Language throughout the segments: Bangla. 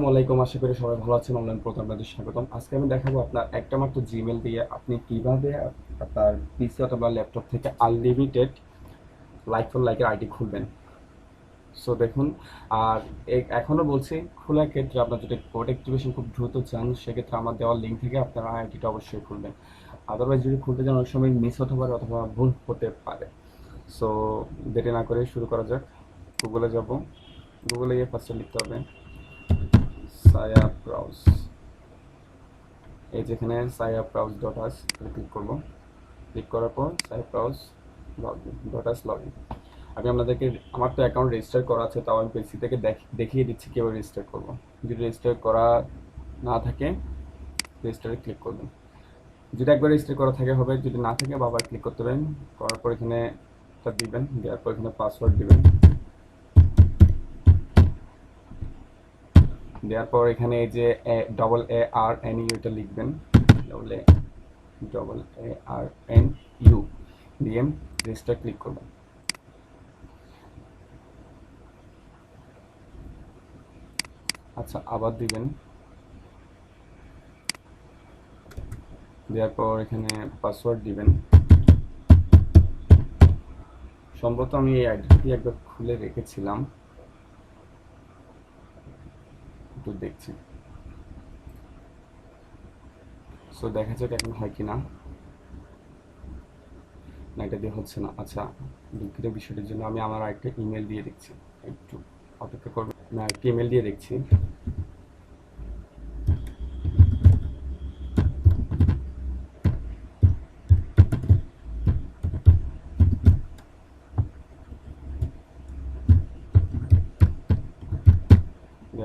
আসসালামু আলাইকুম, আশা করি সবাই ভালো আছেন। অনলাইন প্রথম আপনাদের স্বাগতম। আজকে আমি দেখাবো আপনার একটা মাত্র জিমেল দিয়ে আপনি কিভাবে আপনার পিসি অথবা ল্যাপটপ থেকে আনলিমিটেড লাইক ফর লাইকের আইডি খুলবেন। সো দেখুন, আর এখনও বলছি, খোলার ক্ষেত্রে আপনার যদি কোড অ্যাক্টিভেশন খুব দ্রুত চান, সেক্ষেত্রে আমার দেওয়ার লিঙ্ক থেকে আপনারা আইডিটা অবশ্যই খুলবেন। আদারওয়াইজ যদি খুলতে যান অনেক সময় মিস হতে পারে অথবা ভুল হতে পারে। সো দেরি না করে শুরু করা যাক। গুগলে যাব, গুগলে গিয়ে ফার্স্টে লিখতে হবে সায়া ব্রাউজ। এই যেখানে সায়া ব্রাউজ ডট আস ক্লিক করব। ক্লিক করার পর সায়া browse dot us log in. আমি আপনাদেরকে, আমার তো অ্যাকাউন্ট রেজিস্টার করা আছে, তাও আমি পিসি থেকে দেখিয়ে দিচ্ছি কীভাবে রেজিস্টার করব। যদি রেজিস্টার করা না থাকে রেজিস্টারে ক্লিক করবেন। যদি একবার রেজিস্টার করা থাকে হবে, যদি না থাকে আবার ক্লিক করতে পারেন। করার পর এখানে একটা দিবেন, দেওয়ার পর এখানে পাসওয়ার্ড দিবেন। দেওয়ার পর এখানে এই যে ARNU এটা লিখবেন, ARNU দিয়ে রেজিস্টার ক্লিক করবেন। আচ্ছা, আবার দিবেন। দেওয়ার পর এখানে পাসওয়ার্ড দিবেন। সম্ভবত আমি এই আইডিটি একবার খুলে রেখেছিলাম, একটু দেখছি। সো দেখা যাক এখন হয় কিনা। না, এটা দিয়ে হচ্ছে না। আচ্ছা, দুঃখিত বিষয়টির জন্য আমি আমার আরেকটা ইমেল দিয়ে দেখছি, একটু অপেক্ষা করবেন। আমি আরেকটা ইমেল দিয়ে দেখছি।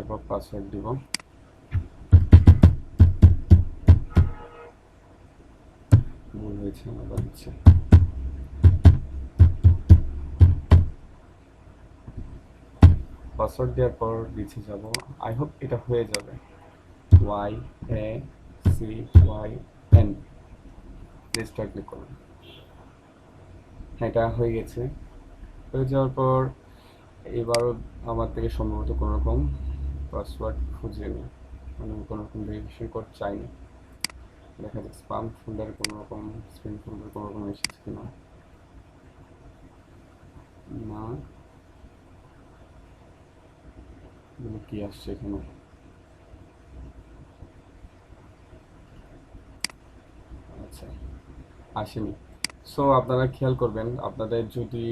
তারপর পাসওয়ার্ড দিব। ভুল হয়েছে, আবার দিচ্ছে। পাসওয়ার্ড দেওয়ার পর নিচে যাব। আই হোপ এটা হয়ে যাবে। YACYN রেজিস্টার ক্লিক করুন। হ্যাঁ, এটা হয়ে গেছে। হয়ে যাওয়ার পর এবারও আমার থেকে সম্ভবত কোনো রকম পাসওয়ার্ড খুঁজেনি, মানে কোনো রকম ভেরিফিকেশন কোড চাইনি। দেখা যাক স্পাম ফোল্ডারে কোনো রকম, স্প্যাম ফোল্ডারে কোনো রকম এসেছে কিনা। না, কি আসছে এখানে? আচ্ছা, আসেনি। সো আপনারা খেয়াল করবেন, আপনাদের যদি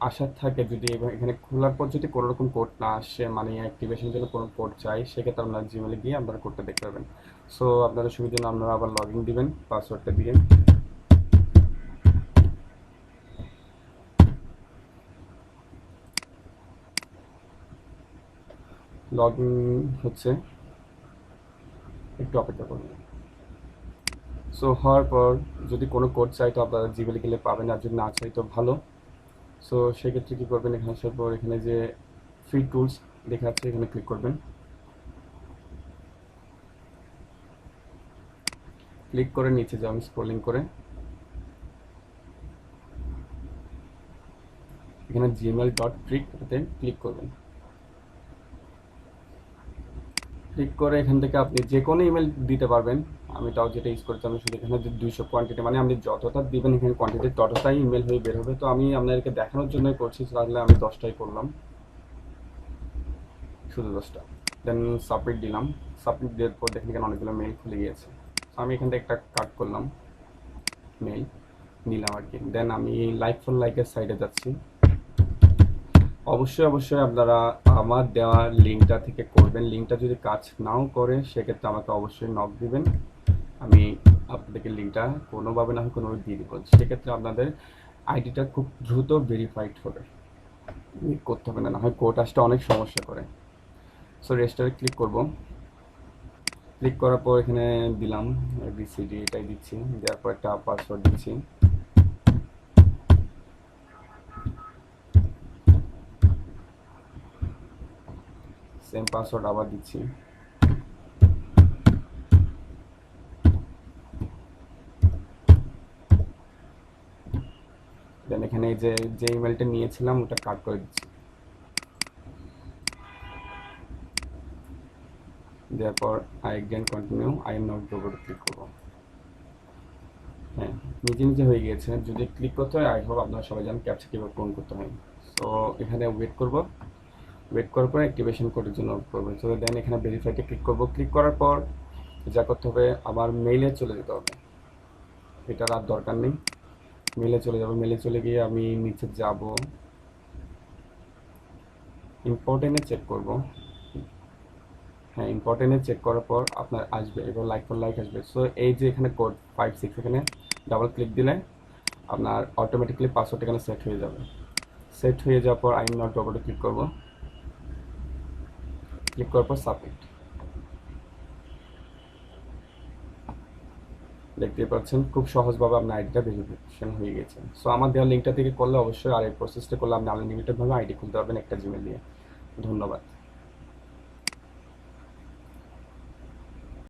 আসার থাকে, যদি এখানে খোলার পর যদি কোনো রকম কোড না আসে, মানে অ্যাক্টিভেশনের জন্য কোনো কোড চাই, সেক্ষেত্রে আপনারা জিমেলে গিয়ে আপনারা কোডটা দেখতে পাবেন। সো আপনাদের সুবিধা জন্য আপনারা আবার লগ ইন দিবেন পাসওয়ার্ডটা দিয়ে। লগ ইন হচ্ছে, একটু অপেক্ষা করুন। সো হওয়ার পর যদি কোনো কোড চাই তো আপনারা জিমেলে গেলে পাবেন, আর যদি না চাই তো ভালো। সো সেক্ষেত্রে কী করবেন, এখানে আসার পর এখানে যে ফ্রি টুলস লেখা আছে এখানে ক্লিক করবেন। ক্লিক করে নিচে যাবেন স্ক্রলিং করে, এখানে gmail.trick এটাতে ক্লিক করবেন। ক্লিক করে এখান থেকে আপনি যে কোনো ইমেল দিতে পারবেন। আমি তাও যেটা ইউজ করছি, আমি শুধু এখানে 200 কোয়ান্টিটি, মানে আপনি যতটা দিবেন এখানে কোয়ান্টিটি ততটাই ইমেল হয়ে বের হবে। তো আমি আপনাদেরকে দেখানোর জন্যই করছি, তাহলে আমি 10টাই করলাম, শুধু 10টা। দেন সাবমিট দিলাম। সাবমিট দেওয়ার পর দেখেন এখানে অনেকগুলো মেল খুলে গিয়েছে। আমি এখান থেকে একটা কাট করলাম, মেল নিলাম আর কি। দেন আমি লাইক ফর লাইকের সাইডে যাচ্ছি। অবশ্যই আপনারা আমার দেওয়া লিঙ্কটা থেকে করবেন। লিঙ্কটা যদি কাজ নাও করে সেক্ষেত্রে আমাকে অবশ্যই নক দিবেন, আমি আপনাদেরকে লিঙ্কটা কোনোভাবে না হয় কোনোভাবে দিয়ে দেবো। সেক্ষেত্রে আপনাদের আইডিটা খুব দ্রুত ভেরিফাইড হবে, করতে হবে না, না হয় কোড আসতে অনেক সমস্যা করে। সো রেজিস্টারে ক্লিক করব। ক্লিক করার পর এখানে দিলাম ABCD, এটাই দিচ্ছি। দেওয়ার পর একটা পাসওয়ার্ড দিচ্ছি। সেম পাসওয়ার্ড আবার দিচ্ছি। দেন এখানে যে ইমেলটা নিয়েছিলাম ওটা কাট করে দিচ্ছি। দেওয়ার পর I again continue, I am not robot click করবো। হ্যাঁ, নিজে নিজে হয়ে গিয়েছে। যদি ক্লিক করতে হয়, আই হোপ আপনারা সবাই জানেন ক্যাপচা কীভাবে পূরণ করতে হয়। সো এখানে ওয়েট করব, ওয়েট করার পর অ্যাক্টিভেশন কোডের জন্য ওয়েট করবো। তো দেন এখানে ভেরিফাইতে ক্লিক করব। ক্লিক করার পর যা করতে হবে, আমার মেইলে চলে যেতে হবে। এটার আর দরকার নেই, মেলে চলে যাবো। মেলে চলে গিয়ে আমি নিচে যাব, ইম্পর্টেন্টে চেক করব। হ্যাঁ, ইম্পর্টেন্টে চেক করার পর আপনার আসবে, এবার লাইক ফর লাইক আসবে। সো এই যে এখানে কোড 56, এখানে ডাবল ক্লিক দিলে আপনার অটোমেটিকলি পাসওয়ার্ড এখানে সেট হয়ে যাবে। সেট হয়ে যাওয়ার পর আই এম নট রোবটে ক্লিক করব। ক্লিক করার পর সাবমিট। দেখতে পাচ্ছেন খুব সহজভাবে আপনার আইডিটা ভেরিফিকেশন হয়ে গেছে। সো আমার দেওয়া লিঙ্কটা থেকে করলে অবশ্যই, আর এই প্রসেসটা করলে আপনি আনলিমিটেডভাবে আইডি খুলতে পারবেন একটা জিমেল দিয়ে। ধন্যবাদ।